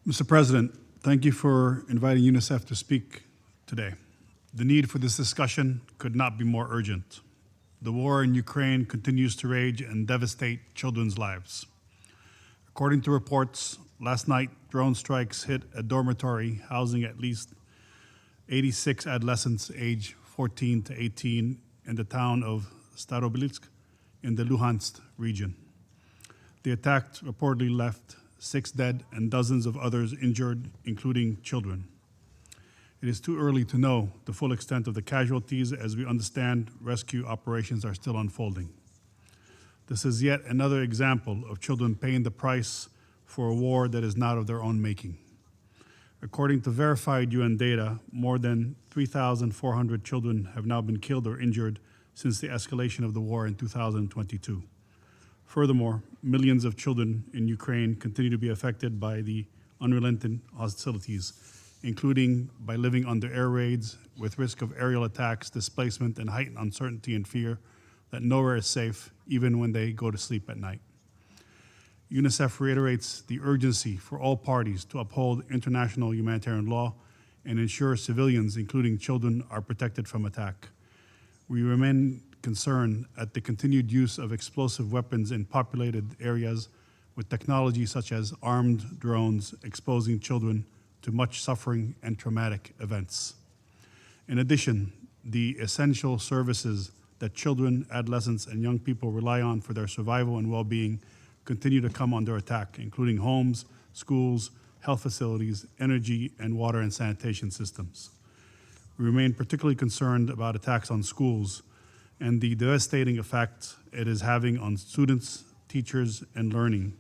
Mr. President, thank you for inviting UNICEF to speak today. The need for this discussion could not be more urgent. The war in Ukraine continues to rage and devastate children's lives. According to reports, last night drone strikes hit a dormitory housing at least 86 adolescents aged 14 to 18 in the town of Starobilsk in the Luhansk region. The attack reportedly left 6 dead and dozens of others injured, including children. It is too early to know the full extent of the casualties, as we understand rescue operations are still unfolding. This is yet another example of children paying the price for a war that is not of their own making. According to verified UN data, more than 3,400 children have now been killed or injured since the escalation of the war in 2022. Furthermore, millions of children in Ukraine continue to be affected by the unrelenting hostilities, including by living under air raids with risk of aerial attacks, displacement, and heightened uncertainty and fear that nowhere is safe, even when they go to sleep at night. UNICEF reiterates the urgency for all parties to uphold international humanitarian law and ensure civilians, including children, are protected from attack. We remain concerned at the continued use of explosive weapons in populated areas with technology such as armed drones exposing children to much suffering and traumatic events. In addition, the essential services that children, adolescents, and young people rely on for their survival and well-being continue to come under attack, including homes, schools, health facilities, energy, and water and sanitation systems. We remain particularly concerned about attacks on schools and the devastating effect it is having on students, teachers, and learning.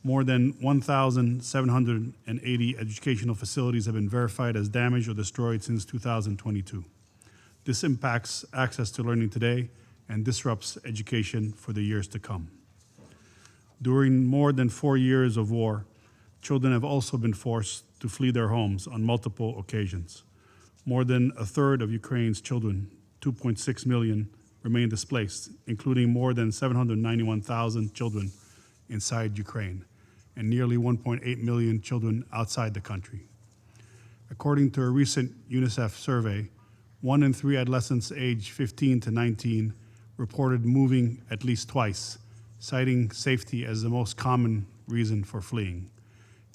More than 1,780 educational facilities have been verified as damaged or destroyed since 2022. This impacts access to learning today and disrupts education for the years to come. During more than 4 years of war, children have also been forced to flee their homes on multiple occasions. More than a third of Ukraine's children, 2.6 million, remain displaced, including more than 791,000 children inside Ukraine and nearly 1.8 million children outside the country. According to a recent UNICEF survey, 1 in 3 adolescents aged 15 to 19 reported moving at least twice, citing safety as the most common reason for fleeing.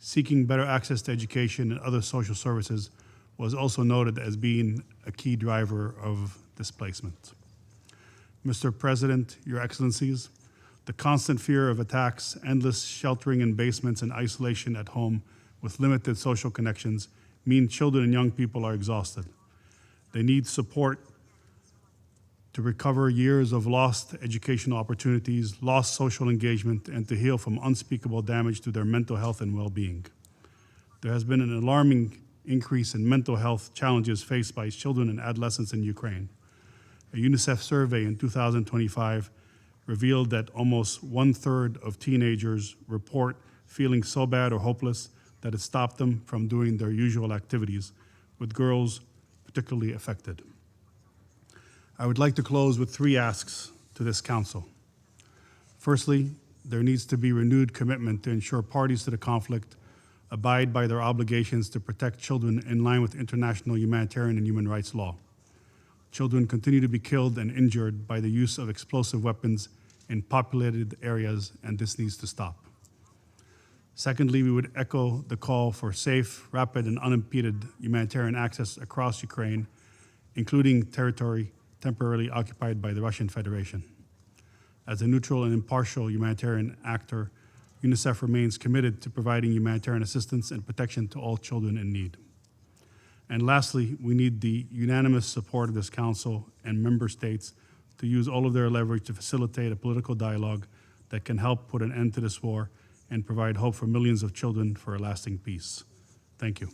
Seeking better access to education and other social services was also noted as being a key driver of displacement. Mr. President, Your Excellencies, the constant fear of attacks, endless sheltering in basements, and isolation at home with limited social connections mean children and young people are exhausted. They need support to recover years of lost educational opportunities, lost social engagement, and to heal from unspeakable damage to their mental health and well-being. There has been an alarming increase in mental health challenges faced by children and adolescents in Ukraine. A UNICEF survey in 2025 revealed that almost 1/3 of teenagers report feeling so bad or hopeless that it stopped them from doing their usual activities, with girls particularly affected. I would like to close with 3 asks to this Council. Firstly, there needs to be renewed commitment to ensure parties to the conflict abide by their obligations to protect children in line with international humanitarian and human rights law. Children continue to be killed and injured by the use of explosive weapons in populated areas, and this needs to stop. Secondly, we would echo the call for safe, rapid, and unimpeded humanitarian access across Ukraine, including territory temporarily occupied by the Russian Federation. As a neutral and impartial humanitarian actor, UNICEF remains committed to providing humanitarian assistance and protection to all children in need. And lastly, we need the unanimous support of this Council and member states to use all of their leverage to facilitate a political dialogue that can help put an end to this war and provide hope for millions of children for a lasting peace. Thank you.